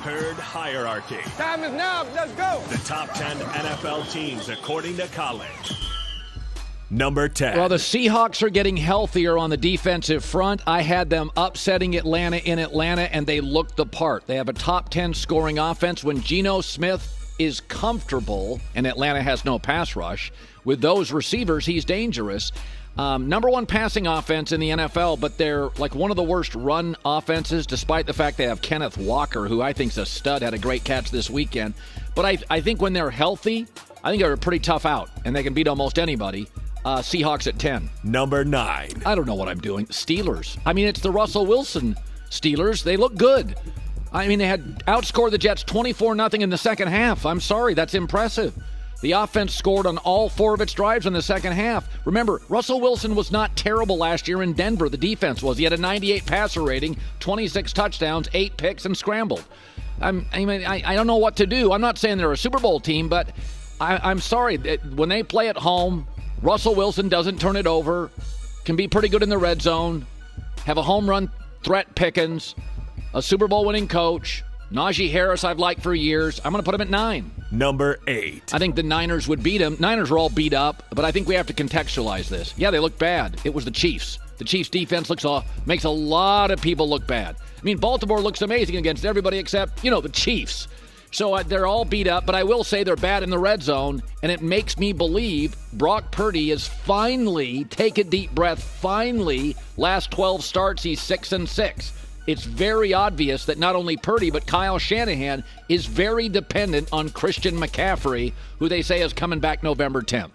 Herd hierarchy. Time is now. Let's go. The top 10 NFL teams according to college. Number 10. Well, the Seahawks are getting healthier on the defensive front. I had them upsetting Atlanta in Atlanta, and they looked the part. They have a top 10 scoring offense. When Geno Smith is comfortable, and Atlanta has no pass rush, with those receivers, he's dangerous. Number one passing offense in the NFL, but they're like one of the worst run offenses, despite the fact they have Kenneth Walker, who I think is a stud, had a great catch this weekend. But I think when they're healthy, I think they're a pretty tough out, and they can beat almost anybody. Seahawks at 10. Number 9. I don't know what I'm doing. Steelers. I mean, it's the Russell Wilson Steelers. They look good. I mean, they had outscored the Jets 24-0 in the second half. I'm sorry, that's impressive. The offense scored on all 4 of its drives in the second half. Remember, Russell Wilson was not terrible last year in Denver. The defense was. He had a 98 passer rating, 26 touchdowns, 8 picks, and scrambled. I don't know what to do. I'm not saying they're a Super Bowl team, but I'm sorry. When they play at home, Russell Wilson doesn't turn it over, can be pretty good in the red zone, have a home run threat Pickens, a Super Bowl winning coach, Najee Harris I've liked for years. I'm going to put him at 9. Number 8. I think the Niners would beat him. Niners are all beat up, but I think we have to contextualize this. Yeah, they look bad. It was the Chiefs. The Chiefs' defense makes a lot of people look bad. I mean, Baltimore looks amazing against everybody except, the Chiefs. So they're all beat up, but I will say they're bad in the red zone, and it makes me believe Brock Purdy is finally, take a deep breath, finally, last 12 starts, he's 6-6. It's very obvious that not only Purdy, but Kyle Shanahan is very dependent on Christian McCaffrey, who they say is coming back November 10th.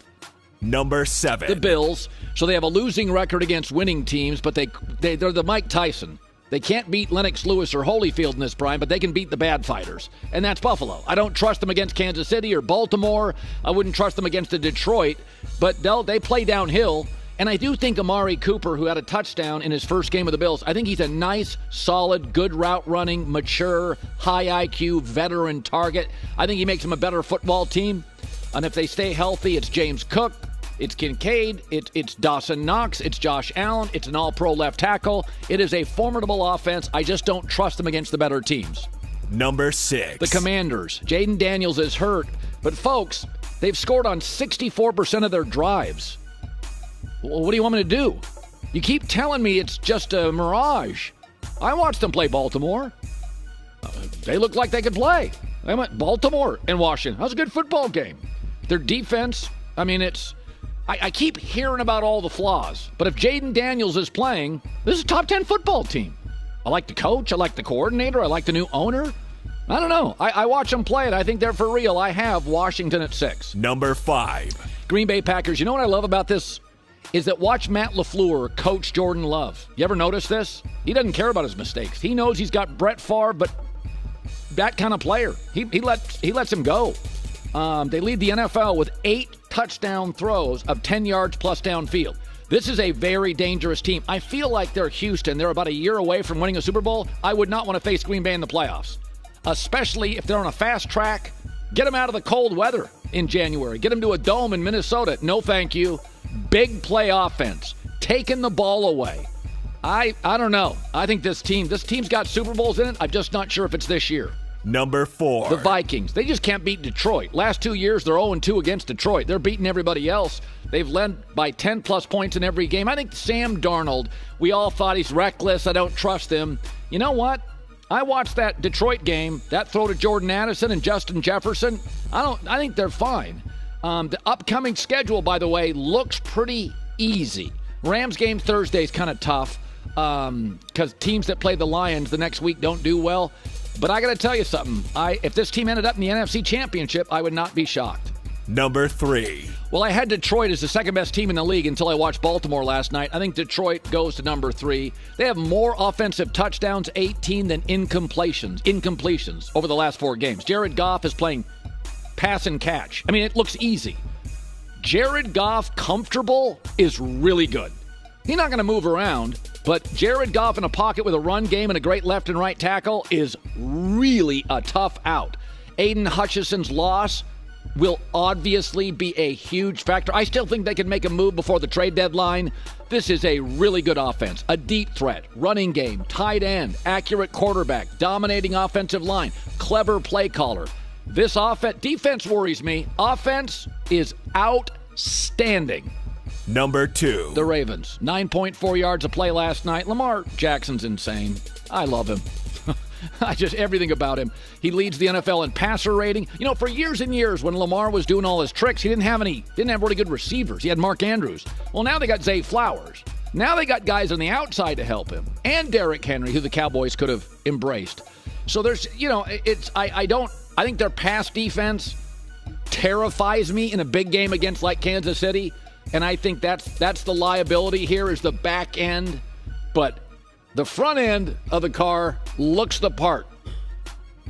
Number 7. The Bills. So they have a losing record against winning teams, but they're the Mike Tyson. They can't beat Lennox Lewis or Holyfield in this prime, but they can beat the bad fighters. And that's Buffalo. I don't trust them against Kansas City or Baltimore. I wouldn't trust them against Detroit. But they play downhill. And I do think Amari Cooper, who had a touchdown in his first game of the Bills, I think he's a nice, solid, good route running, mature, high IQ, veteran target. I think he makes them a better football team. And if they stay healthy, it's James Cook. It's Kincaid, it's Dawson Knox, it's Josh Allen, it's an all-pro left tackle. It is a formidable offense. I just don't trust them against the better teams. Number 6. The Commanders. Jaden Daniels is hurt, but folks, they've scored on 64% of their drives. Well, what do you want me to do? You keep telling me it's just a mirage. I watched them play Baltimore. They looked like they could play. They went Baltimore and Washington. That was a good football game. Their defense, I keep hearing about all the flaws, but if Jaden Daniels is playing, this is a top 10 football team. I like the coach. I like the coordinator. I like the new owner. I don't know. I watch them play it. I think they're for real. I have Washington at 6. Number 5. Green Bay Packers. You know what I love about this? Is that watch Matt LaFleur coach Jordan Love. You ever notice this? He doesn't care about his mistakes. He knows he's got Brett Favre, but that kind of player. He lets him go. They lead the NFL with 8 touchdown throws of 10 yards plus downfield. This is a very dangerous team. I feel like they're Houston. They're about a year away from winning a Super Bowl. I would not want to face Green Bay in the playoffs, especially if they're on a fast track. Get them out of the cold weather in January. Get them to a dome in Minnesota. No, thank you. Big play offense. Taking the ball away. I don't know. I think this team's got Super Bowls in it. I'm just not sure if it's this year. Number 4. The Vikings. They just can't beat Detroit. Last 2 years, they're 0-2 against Detroit. They're beating everybody else. They've led by 10-plus points in every game. I think Sam Darnold, we all thought he's reckless. I don't trust him. You know what? I watched that Detroit game, that throw to Jordan Addison and Justin Jefferson. I think they're fine. The upcoming schedule, by the way, looks pretty easy. Rams game Thursday is kind of tough because teams that play the Lions the next week don't do well. But I got to tell you something. If this team ended up in the NFC Championship, I would not be shocked. Number 3. Well, I had Detroit as the second-best team in the league until I watched Baltimore last night. I think Detroit goes to number 3. They have more offensive touchdowns, 18, than incompletions over the last 4 games. Jared Goff is playing pass and catch. I mean, it looks easy. Jared Goff comfortable is really good. He's not going to move around, but Jared Goff in a pocket with a run game and a great left and right tackle is really a tough out. Aiden Hutchinson's loss, will obviously be a huge factor. I still think they can make a move before the trade deadline. This is a really good offense, a deep threat, running game, tight end, accurate quarterback, dominating offensive line, clever play caller. This defense worries me. Offense is outstanding. Number 2. The Ravens, 9.4 yards a play last night. Lamar Jackson's insane. I love him. Everything about him. He leads the NFL in passer rating. You know, for years and years when Lamar was doing all his tricks, he didn't have really good receivers. He had Mark Andrews. Well, now they got Zay Flowers. Now they got guys on the outside to help him. And Derrick Henry, who the Cowboys could have embraced. So there's, I think their pass defense terrifies me in a big game against like Kansas City. And I think that's the liability here is the back end. But the front end of the car looks the part.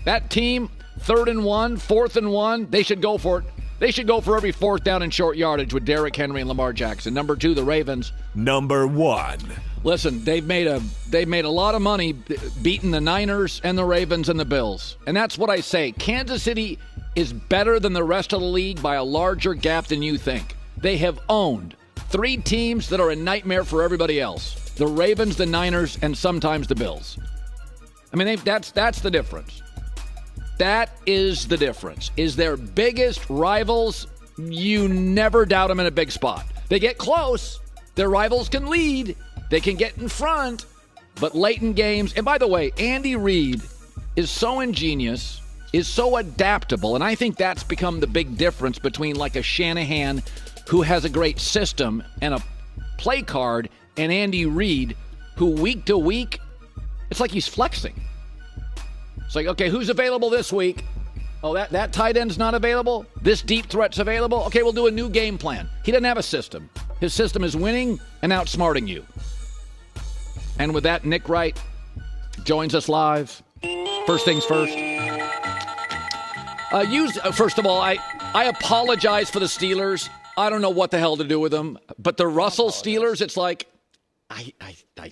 That team, 3rd and 1, 4th and 1, they should go for it. They should go for every 4th down and short yardage with Derrick Henry and Lamar Jackson. Number 2, the Ravens. Number 1. Listen, they've made a lot of money beating the Niners and the Ravens and the Bills. And that's what I say. Kansas City is better than the rest of the league by a larger gap than you think. They have owned 3 teams that are a nightmare for everybody else. The Ravens, the Niners, and sometimes the Bills. I mean, that's the difference. That is the difference. Is their biggest rivals, you never doubt them in a big spot. They get close. Their rivals can lead. They can get in front. But late in games, and by the way, Andy Reid is so ingenious, is so adaptable, and I think that's become the big difference between like a Shanahan who has a great system and a play card and Andy Reid, who week to week, it's like he's flexing. It's like, okay, who's available this week? Oh, that tight end's not available? This deep threat's available? Okay, we'll do a new game plan. He doesn't have a system. His system is winning and outsmarting you. And with that, Nick Wright joins us live. First things first. First of all, I apologize for the Steelers. I don't know what the hell to do with them. But the Russell Steelers, it's like, I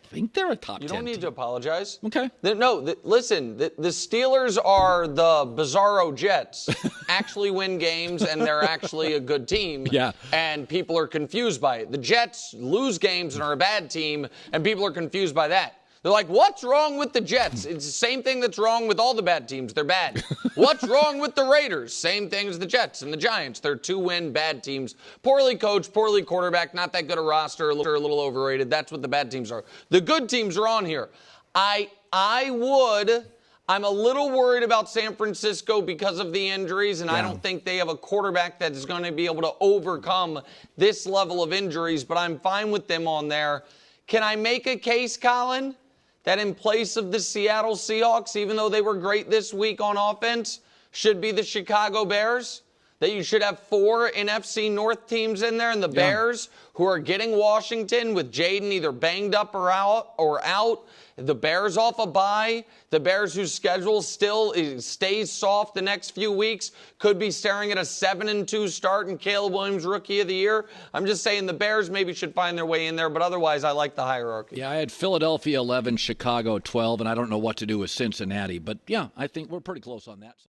think they're a top 10 You don't need team. to apologize. Okay. Listen, the Steelers are the Bizarro Jets. Actually win games, and they're actually a good team. Yeah. And people are confused by it. The Jets lose games and are a bad team, and people are confused by that. They're like, what's wrong with the Jets? It's the same thing that's wrong with all the bad teams. They're bad. What's wrong with the Raiders? Same thing as the Jets and the Giants. They're 2-win bad teams. Poorly coached, poorly quarterback, not that good a roster, a little overrated. That's what the bad teams are. The good teams are on here. I'm a little worried about San Francisco because of the injuries, and I don't think they have a quarterback that is going to be able to overcome this level of injuries, but I'm fine with them on there. Can I make a case, Colin, that in place of the Seattle Seahawks, even though they were great this week on offense, should be the Chicago Bears? That you should have 4 NFC North teams in there, and the Bears, who are getting Washington with Jaden either banged up or out. The Bears off a bye. The Bears, whose schedule still stays soft the next few weeks, could be staring at a 7-2 start and Caleb Williams Rookie of the Year. I'm just saying the Bears maybe should find their way in there, but otherwise I like the hierarchy. Yeah, I had Philadelphia 11, Chicago 12, and I don't know what to do with Cincinnati. But, yeah, I think we're pretty close on that.